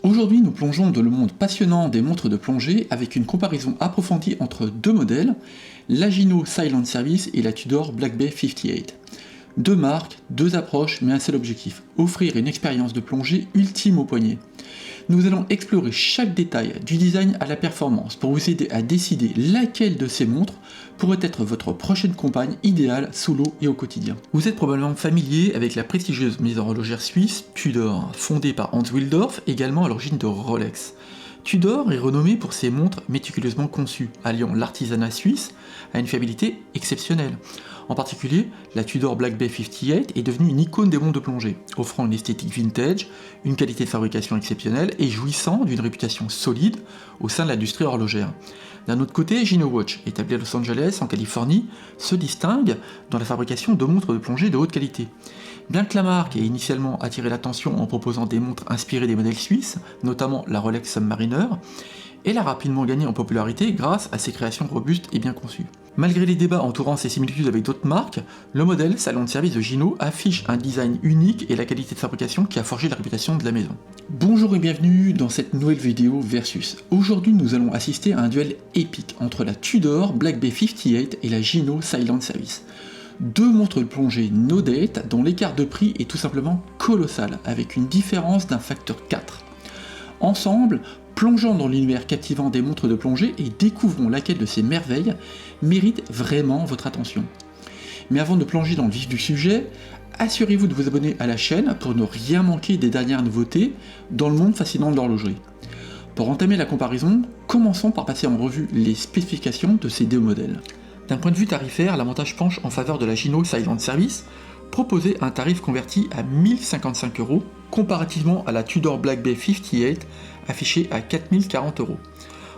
Aujourd'hui, nous plongeons dans le monde passionnant des montres de plongée avec une comparaison approfondie entre deux modèles, la Gino Silent Service et la Tudor Black Bay 58. Deux marques, deux approches, mais un seul objectif, offrir une expérience de plongée ultime au poignet. Nous allons explorer chaque détail, du design à la performance, pour vous aider à décider laquelle de ces montres pourrait être votre prochaine compagne idéale sous l'eau et au quotidien. Vous êtes probablement familier avec la prestigieuse maison horlogère suisse Tudor, fondée par Hans Wilsdorf, également à l'origine de Rolex. Tudor est renommé pour ses montres méticuleusement conçues, alliant l'artisanat suisse à une fiabilité exceptionnelle. En particulier, la Tudor Black Bay 58 est devenue une icône des montres de plongée, offrant une esthétique vintage, une qualité de fabrication exceptionnelle et jouissant d'une réputation solide au sein de l'industrie horlogère. D'un autre côté, Gino Watch, établi à Los Angeles, en Californie, se distingue dans la fabrication de montres de plongée de haute qualité. Bien que la marque ait initialement attiré l'attention en proposant des montres inspirées des modèles suisses, notamment la Rolex Submariner, elle a rapidement gagné en popularité grâce à ses créations robustes et bien conçues. Malgré les débats entourant ses similitudes avec d'autres marques, le modèle Silent Service de Gino affiche un design unique et la qualité de fabrication qui a forgé la réputation de la maison. Bonjour et bienvenue dans cette nouvelle vidéo Versus. Aujourd'hui nous allons assister à un duel épique entre la Tudor Black Bay 58 et la Gino Silent Service. Deux montres de plongée no date dont l'écart de prix est tout simplement colossal, avec une différence d'un facteur 4. Ensemble, plongeons dans l'univers captivant des montres de plongée et découvrons laquelle de ces merveilles mérite vraiment votre attention. Mais avant de plonger dans le vif du sujet, assurez-vous de vous abonner à la chaîne pour ne rien manquer des dernières nouveautés dans le monde fascinant de l'horlogerie. Pour entamer la comparaison, commençons par passer en revue les spécifications de ces deux modèles. D'un point de vue tarifaire, l'avantage penche en faveur de la Gino Silent Service, proposée à un tarif converti à 1055 €, comparativement à la Tudor Black Bay 58 affichée à 4040 €.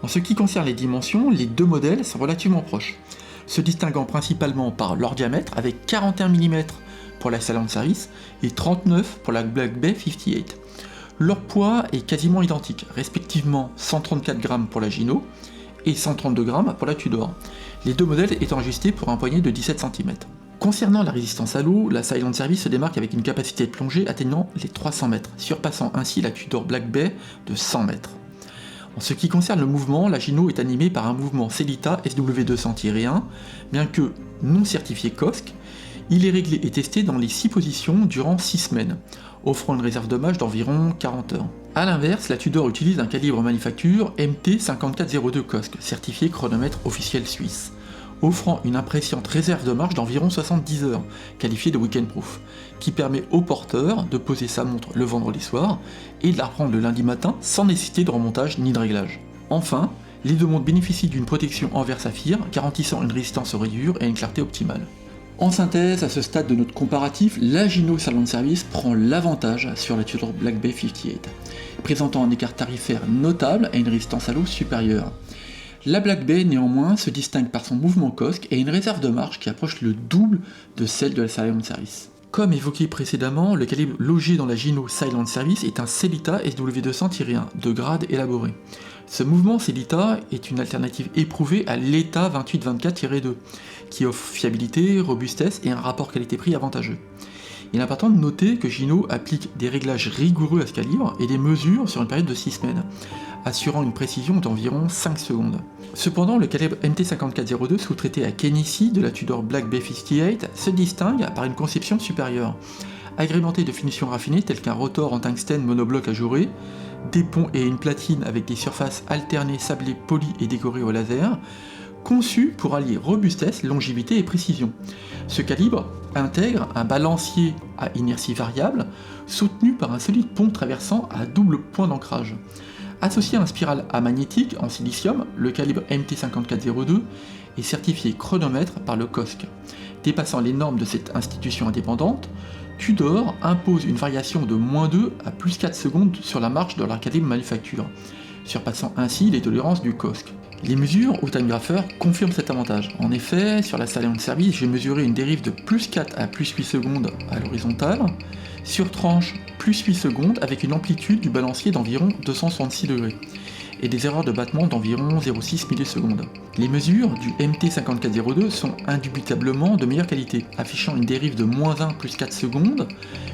En ce qui concerne les dimensions, les deux modèles sont relativement proches, se distinguant principalement par leur diamètre avec 41 mm pour la Silent Service et 39 pour la Black Bay 58. Leur poids est quasiment identique, respectivement 134 g pour la Gino et 132 g pour la Tudor, les deux modèles étant ajustés pour un poignet de 17 cm. Concernant la résistance à l'eau, la Silent Service se démarque avec une capacité de plongée atteignant les 300 mètres, surpassant ainsi la Tudor Black Bay de 100 mètres. En ce qui concerne le mouvement, la Gino est animée par un mouvement Sellita SW200-1, bien que non certifié COSC, il est réglé et testé dans les 6 positions durant 6 semaines, offrant une réserve de mâche d'environ 40 heures. A l'inverse, la Tudor utilise un calibre manufacture MT5402 COSC, certifié chronomètre officiel suisse, offrant une impressionnante réserve de marche d'environ 70 heures, qualifiée de week-end proof, qui permet au porteur de poser sa montre le vendredi soir et de la reprendre le lundi matin sans nécessiter de remontage ni de réglage. Enfin, les deux montres bénéficient d'une protection en verre saphir, garantissant une résistance aux rayures et une clarté optimale. En synthèse, à ce stade de notre comparatif, la Gino Silent Service prend l'avantage sur la Tudor Black Bay 58, présentant un écart tarifaire notable et une résistance à l'eau supérieure. La Black Bay néanmoins se distingue par son mouvement COSC et une réserve de marche qui approche le double de celle de la Silent Service. Comme évoqué précédemment, le calibre logé dans la Gino Silent Service est un Sellita SW200-1 de grade élaboré. Ce mouvement Sellita est une alternative éprouvée à l'ETA 2824-2, qui offre fiabilité, robustesse et un rapport qualité-prix avantageux. Il est important de noter que Gino applique des réglages rigoureux à ce calibre et des mesures sur une période de 6 semaines, assurant une précision d'environ 5 secondes. Cependant, le calibre MT5402 sous-traité à Kenissi de la Tudor Black Bay 58 se distingue par une conception supérieure, agrémentée de finitions raffinées telles qu'un rotor en tungstène monobloc ajouré, des ponts et une platine avec des surfaces alternées sablées polies et décorées au laser, conçu pour allier robustesse, longévité et précision. Ce calibre intègre un balancier à inertie variable, soutenu par un solide pont traversant à double point d'ancrage. Associé à un spiral amagnétique en silicium, le calibre MT5402 est certifié chronomètre par le COSC. Dépassant les normes de cette institution indépendante, Tudor impose une variation de -2 à +4 secondes sur la marche de leur calibre manufacture, surpassant ainsi les tolérances du COSC. Les mesures au timegrapher confirment cet avantage. En effet, sur la Silent Service, j'ai mesuré une dérive de +4 à +8 secondes à l'horizontale, sur tranche +8 secondes avec une amplitude du balancier d'environ 266 degrés, et des erreurs de battement d'environ 0,6 millisecondes. Les mesures du MT5402 sont indubitablement de meilleure qualité, affichant une dérive de -1 plus 4 secondes,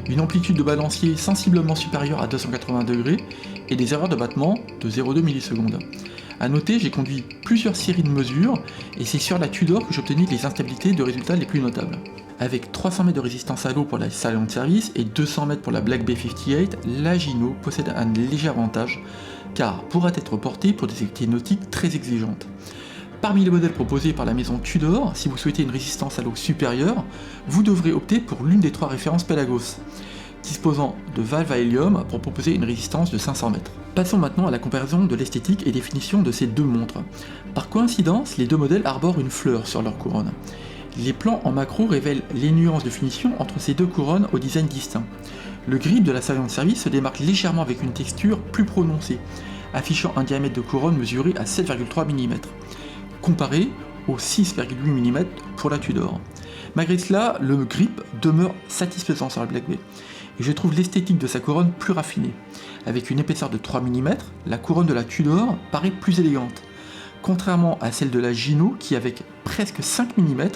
une amplitude de balancier sensiblement supérieure à 280 degrés et des erreurs de battement de 0,2 millisecondes. A noter, j'ai conduit plusieurs séries de mesures et c'est sur la Tudor que j'ai obtenu les instabilités de résultats les plus notables. Avec 300 mètres de résistance à l'eau pour la Silent Service et 200 mètres pour la Black Bay 58, la Gino possède un léger avantage car pourra être portée pour des activités nautiques très exigeantes. Parmi les modèles proposés par la maison Tudor, si vous souhaitez une résistance à l'eau supérieure, vous devrez opter pour l'une des 3 références Pelagos, disposant de valves à hélium pour proposer une résistance de 500 mètres. Passons maintenant à la comparaison de l'esthétique et définition de ces deux montres. Par coïncidence, les deux modèles arborent une fleur sur leur couronne. Les plans en macro révèlent les nuances de finition entre ces deux couronnes au design distinct. Le grip de la Silent Service se démarque légèrement avec une texture plus prononcée, affichant un diamètre de couronne mesuré à 7,3 mm, comparé aux 6,8 mm pour la Tudor. Malgré cela, le grip demeure satisfaisant sur la Black Bay, et je trouve l'esthétique de sa couronne plus raffinée. Avec une épaisseur de 3 mm, la couronne de la Tudor paraît plus élégante, contrairement à celle de la Gino qui, avec presque 5 mm,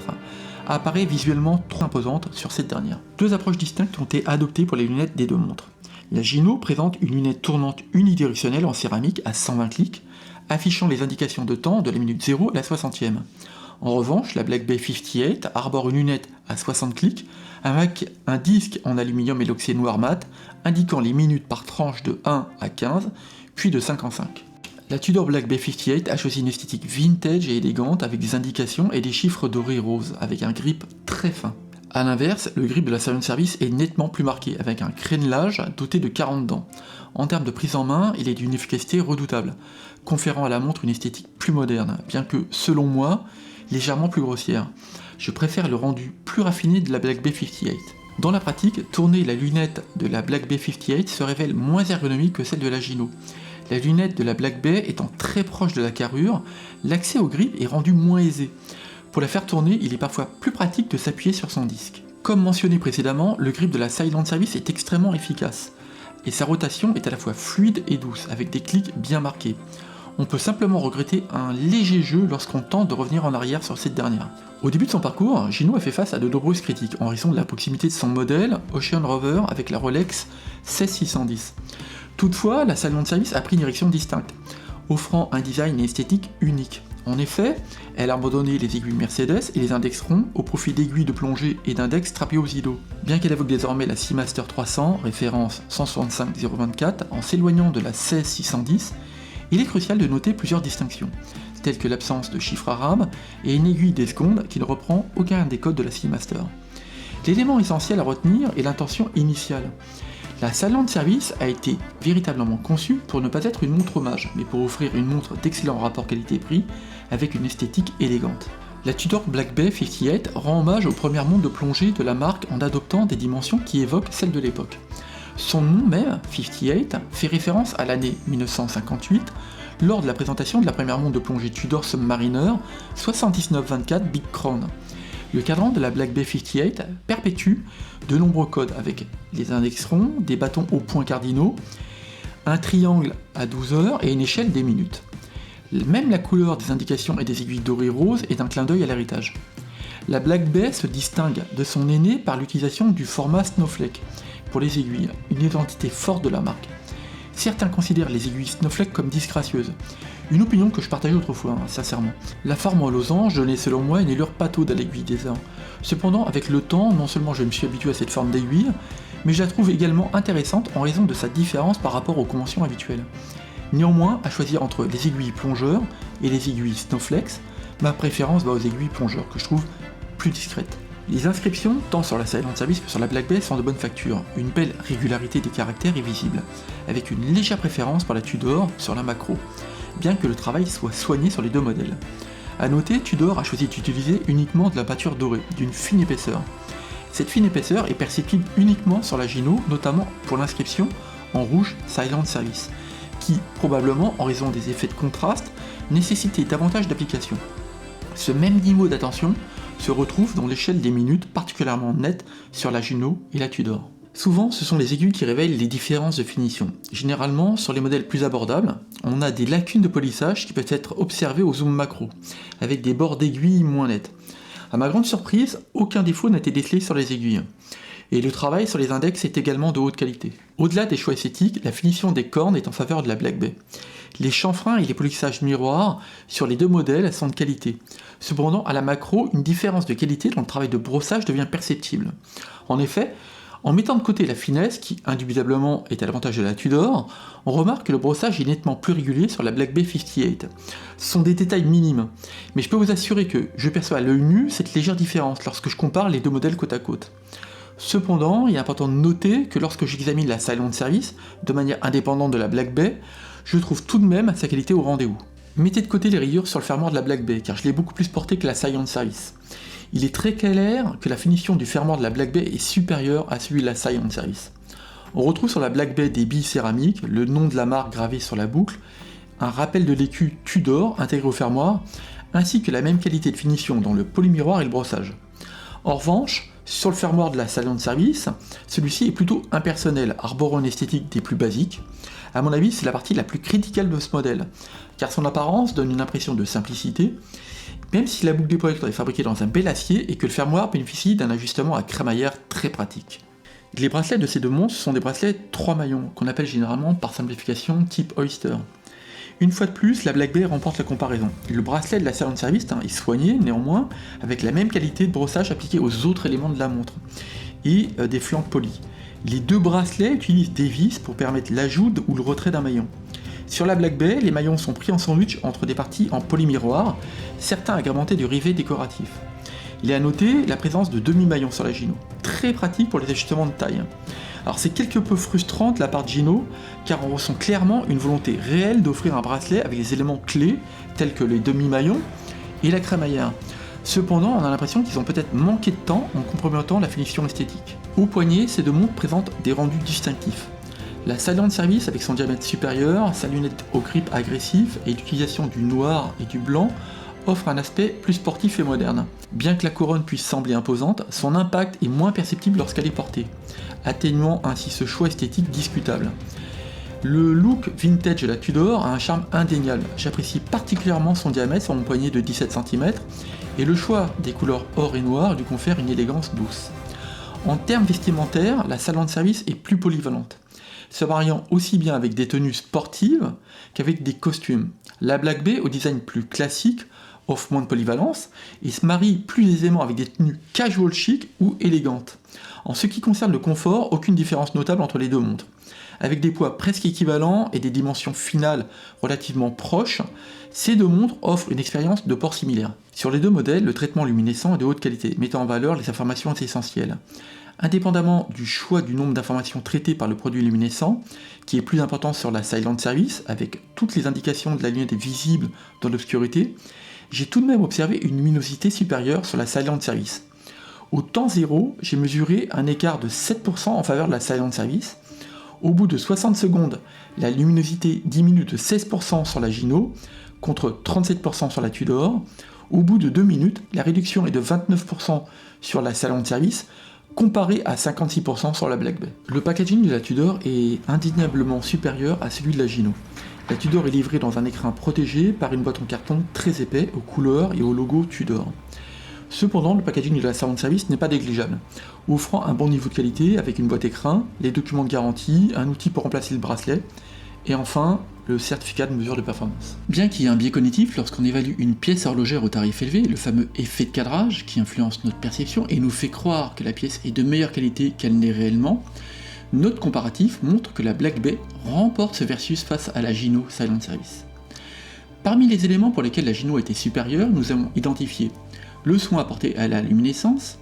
apparaît visuellement trop imposante sur cette dernière. Deux approches distinctes ont été adoptées pour les lunettes des deux montres. La Gino présente une lunette tournante unidirectionnelle en céramique à 120 clics, affichant les indications de temps de la minute 0 à la 60e. En revanche, la Black Bay 58 arbore une lunette à 60 clics avec un disque en aluminium éloxé noir mat indiquant les minutes par tranche de 1 à 15, puis de 5 en 5. La Tudor Black Bay 58 a choisi une esthétique vintage et élégante avec des indications et des chiffres dorés roses, avec un grip très fin. A l'inverse, le grip de la Silent Service est nettement plus marqué, avec un crénelage doté de 40 dents. En termes de prise en main, il est d'une efficacité redoutable, conférant à la montre une esthétique plus moderne, bien que, selon moi, légèrement plus grossière. Je préfère le rendu plus raffiné de la Black Bay 58. Dans la pratique, tourner la lunette de la Black Bay 58 se révèle moins ergonomique que celle de la Gino. La lunette de la Black Bay étant très proche de la carrure, l'accès au grip est rendu moins aisé. Pour la faire tourner, il est parfois plus pratique de s'appuyer sur son disque. Comme mentionné précédemment, le grip de la Silent Service est extrêmement efficace, et sa rotation est à la fois fluide et douce, avec des clics bien marqués. On peut simplement regretter un léger jeu lorsqu'on tente de revenir en arrière sur cette dernière. Au début de son parcours, Gino a fait face à de nombreuses critiques en raison de la proximité de son modèle Ocean Rover avec la Rolex 16610. Toutefois, la Silent Service a pris une direction distincte, offrant un design et esthétique unique. En effet, elle a abandonné les aiguilles Mercedes et les index ronds au profit d'aiguilles de plongée et d'index trapézidaux. Bien qu'elle évoque désormais la Seamaster 300, référence 165-024, en s'éloignant de la 16610, il est crucial de noter plusieurs distinctions, telles que l'absence de chiffres arabes et une aiguille des secondes qui ne reprend aucun des codes de la Seamaster. L'élément essentiel à retenir est l'intention initiale. La Silent Service a été véritablement conçue pour ne pas être une montre hommage, mais pour offrir une montre d'excellent rapport qualité-prix avec une esthétique élégante. La Tudor Black Bay 58 rend hommage aux premières montres de plongée de la marque en adoptant des dimensions qui évoquent celles de l'époque. Son nom même, 58, fait référence à l'année 1958, lors de la présentation de la première montre de plongée Tudor Submariner 7924 Big Crown. Le cadran de la Black Bay 58 perpétue de nombreux codes avec les index ronds, des bâtons aux points cardinaux, un triangle à 12 heures et une échelle des minutes. Même la couleur des indications et des aiguilles dorées roses est un clin d'œil à l'héritage. La Black Bay se distingue de son aîné par l'utilisation du format Snowflake pour les aiguilles, une identité forte de la marque. Certains considèrent les aiguilles Snowflake comme disgracieuses, une opinion que je partageais autrefois, sincèrement. La forme en losange donnait selon moi une allure pataude à l'aiguille des heures. Cependant, avec le temps, non seulement je me suis habitué à cette forme d'aiguille, mais je la trouve également intéressante en raison de sa différence par rapport aux conventions habituelles. Néanmoins, à choisir entre les aiguilles plongeurs et les aiguilles Snowflakes, ma préférence va aux aiguilles plongeurs, que je trouve plus discrètes. Les inscriptions, tant sur la Silent Service que sur la Black Bay, sont de bonne facture. Une belle régularité des caractères est visible, avec une légère préférence pour la Tudor sur la macro, bien que le travail soit soigné sur les deux modèles. A noter, Tudor a choisi d'utiliser uniquement de la peinture dorée, d'une fine épaisseur. Cette fine épaisseur est perceptible uniquement sur la Gino, notamment pour l'inscription en rouge Silent Service, qui, probablement en raison des effets de contraste, nécessitait davantage d'application. Ce même niveau d'attention se retrouve dans l'échelle des minutes particulièrement nette sur la Gino et la Tudor. Souvent, ce sont les aiguilles qui révèlent les différences de finition. Généralement, sur les modèles plus abordables, on a des lacunes de polissage qui peuvent être observées au zoom macro, avec des bords d'aiguilles moins nets. À ma grande surprise, aucun défaut n'a été décelé sur les aiguilles. Et le travail sur les index est également de haute qualité. Au-delà des choix esthétiques, la finition des cornes est en faveur de la Black Bay. Les chanfreins et les polissages miroirs sur les deux modèles sont de qualité. Cependant, à la macro, une différence de qualité dans le travail de brossage devient perceptible. En effet, en mettant de côté la finesse, qui indubitablement est à l'avantage de la Tudor, on remarque que le brossage est nettement plus régulier sur la Black Bay 58. Ce sont des détails minimes, mais je peux vous assurer que je perçois à l'œil nu cette légère différence lorsque je compare les deux modèles côte à côte. Cependant, il est important de noter que lorsque j'examine la Silent Service, de manière indépendante de la Black Bay, je trouve tout de même sa qualité au rendez-vous. Mettez de côté les rayures sur le fermoir de la Black Bay, car je l'ai beaucoup plus porté que la Silent Service. Il est très clair que la finition du fermoir de la Black Bay est supérieure à celui de la Silent Service. On retrouve sur la Black Bay des billes céramiques, le nom de la marque gravé sur la boucle, un rappel de l'écu Tudor intégré au fermoir, ainsi que la même qualité de finition dans le polymiroir et le brossage. En revanche, sur le fermoir de la Silent Service, celui-ci est plutôt impersonnel, arborant une esthétique des plus basiques. A mon avis, c'est la partie la plus critiquable de ce modèle, car son apparence donne une impression de simplicité, même si la boucle des projecteurs est fabriquée dans un bel acier et que le fermoir bénéficie d'un ajustement à crémaillère très pratique. Les bracelets de ces deux montres sont des bracelets 3 maillons, qu'on appelle généralement par simplification type Oyster. Une fois de plus, la Black Bay remporte la comparaison. Le bracelet de la Silent Service est soigné, néanmoins, avec la même qualité de brossage appliquée aux autres éléments de la montre, et des flancs polis. Les deux bracelets utilisent des vis pour permettre l'ajout ou le retrait d'un maillon. Sur la Black Bay, les maillons sont pris en sandwich entre des parties en polymiroir, certains agrémentés de rivets décoratifs. Il est à noter la présence de demi-maillons sur la Gino, très pratique pour les ajustements de taille. Alors c'est quelque peu frustrant de la part de Gino, car on ressent clairement une volonté réelle d'offrir un bracelet avec des éléments clés, tels que les demi-maillons et la crémaillère. Cependant, on a l'impression qu'ils ont peut-être manqué de temps en compromettant la finition esthétique. Au poignet, ces deux montres présentent des rendus distinctifs. La Silent Service, avec son diamètre supérieur, sa lunette au grip agressif et l'utilisation du noir et du blanc, offre un aspect plus sportif et moderne. Bien que la couronne puisse sembler imposante, son impact est moins perceptible lorsqu'elle est portée, atténuant ainsi ce choix esthétique discutable. Le look vintage de la Tudor a un charme indéniable. J'apprécie particulièrement son diamètre sur mon poignet de 17 cm, et le choix des couleurs or et noir lui confère une élégance douce. En termes vestimentaires, la Silent Service est plus polyvalente, se mariant aussi bien avec des tenues sportives qu'avec des costumes. La Black Bay, au design plus classique, offre moins de polyvalence et se marie plus aisément avec des tenues casual chic ou élégantes. En ce qui concerne le confort, aucune différence notable entre les deux montres. Avec des poids presque équivalents et des dimensions finales relativement proches, ces deux montres offrent une expérience de port similaire. Sur les deux modèles, le traitement luminescent est de haute qualité, mettant en valeur les informations essentielles. Indépendamment du choix du nombre d'informations traitées par le produit luminescent, qui est plus important sur la Silent Service, avec toutes les indications de la lunette visibles dans l'obscurité, j'ai tout de même observé une luminosité supérieure sur la Silent Service. Au temps zéro, j'ai mesuré un écart de 7% en faveur de la Silent Service. Au bout de 60 secondes, la luminosité diminue de 16% sur la Gino, contre 37% sur la Tudor. Au bout de 2 minutes, la réduction est de 29% sur la Silent Service, comparé à 56% sur la Black Bay. Le packaging de la Tudor est indéniablement supérieur à celui de la Gino. La Tudor est livrée dans un écrin protégé par une boîte en carton très épais aux couleurs et au logo Tudor. Cependant, le packaging de la Silent Service n'est pas négligeable, offrant un bon niveau de qualité avec une boîte écrin, les documents de garantie, un outil pour remplacer le bracelet, et enfin, le certificat de mesure de performance. Bien qu'il y ait un biais cognitif lorsqu'on évalue une pièce horlogère au tarif élevé, le fameux effet de cadrage qui influence notre perception et nous fait croire que la pièce est de meilleure qualité qu'elle n'est réellement, notre comparatif montre que la Black Bay remporte ce versus face à la Gino Silent Service. Parmi les éléments pour lesquels la Gino était supérieure, nous avons identifié le soin apporté à la luminescence,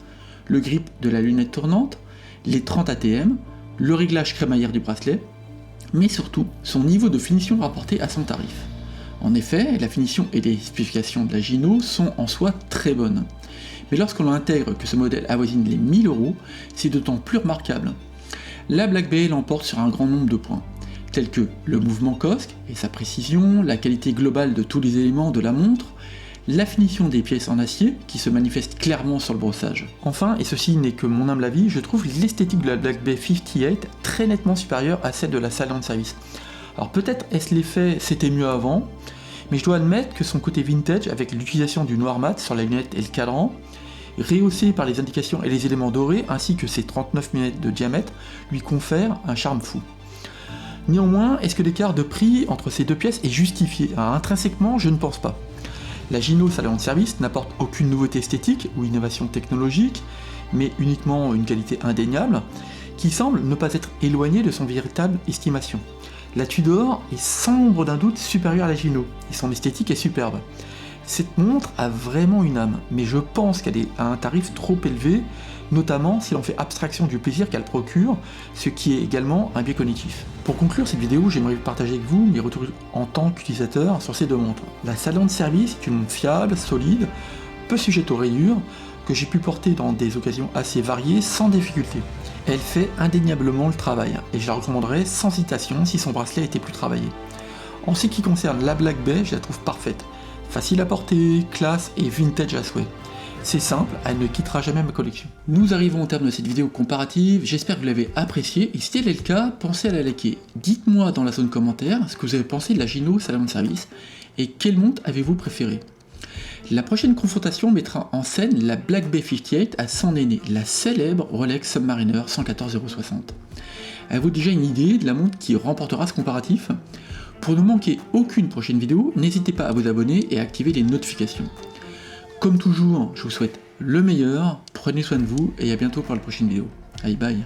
le grip de la lunette tournante, les 30 ATM, le réglage crémaillère du bracelet, mais surtout son niveau de finition rapporté à son tarif. En effet, la finition et les spécifications de la Gino sont en soi très bonnes. Mais lorsqu'on intègre que ce modèle avoisine les 1000 €, c'est d'autant plus remarquable. La Black Bay l'emporte sur un grand nombre de points, tels que le mouvement COSC et sa précision, la qualité globale de tous les éléments de la montre, la finition des pièces en acier qui se manifeste clairement sur le brossage. Enfin, et ceci n'est que mon humble avis, je trouve l'esthétique de la Black Bay 58 très nettement supérieure à celle de la Silent Service. Alors peut-être est-ce l'effet c'était mieux avant, mais je dois admettre que son côté vintage avec l'utilisation du noir mat sur la lunette et le cadran, rehaussé par les indications et les éléments dorés ainsi que ses 39 mm de diamètre, lui confère un charme fou. Néanmoins, est-ce que l'écart de prix entre ces deux pièces est justifié? Intrinsèquement, je ne pense pas. La Gino Silent Service n'apporte aucune nouveauté esthétique ou innovation technologique, mais uniquement une qualité indéniable, qui semble ne pas être éloignée de son véritable estimation. La Tudor est sans ombre d'un doute supérieure à la Gino, et son esthétique est superbe. Cette montre a vraiment une âme, mais je pense qu'elle est à un tarif trop élevé, notamment si l'on fait abstraction du plaisir qu'elle procure, ce qui est également un biais cognitif. Pour conclure cette vidéo, j'aimerais partager avec vous mes retours en tant qu'utilisateur sur ces deux montres. La Silent Service est une montre fiable, solide, peu sujette aux rayures, que j'ai pu porter dans des occasions assez variées sans difficulté. Elle fait indéniablement le travail, et je la recommanderais sans hésitation si son bracelet était plus travaillé. En ce qui concerne la Black Bay, je la trouve parfaite. Facile à porter, classe et vintage à souhait. C'est simple, elle ne quittera jamais ma collection. Nous arrivons au terme de cette vidéo comparative, j'espère que vous l'avez appréciée, et si tel est le cas, pensez à la liker. Dites-moi dans la zone commentaire ce que vous avez pensé de la Gino Silent Service, et quelle montre avez-vous préférée. La prochaine confrontation mettra en scène la Black Bay 58 à son aînée, la célèbre Rolex Submariner 114060. Avez-vous déjà une idée de la montre qui remportera ce comparatif? Pour ne manquer aucune prochaine vidéo, n'hésitez pas à vous abonner et à activer les notifications. Comme toujours, je vous souhaite le meilleur, prenez soin de vous et à bientôt pour la prochaine vidéo. Allez, bye.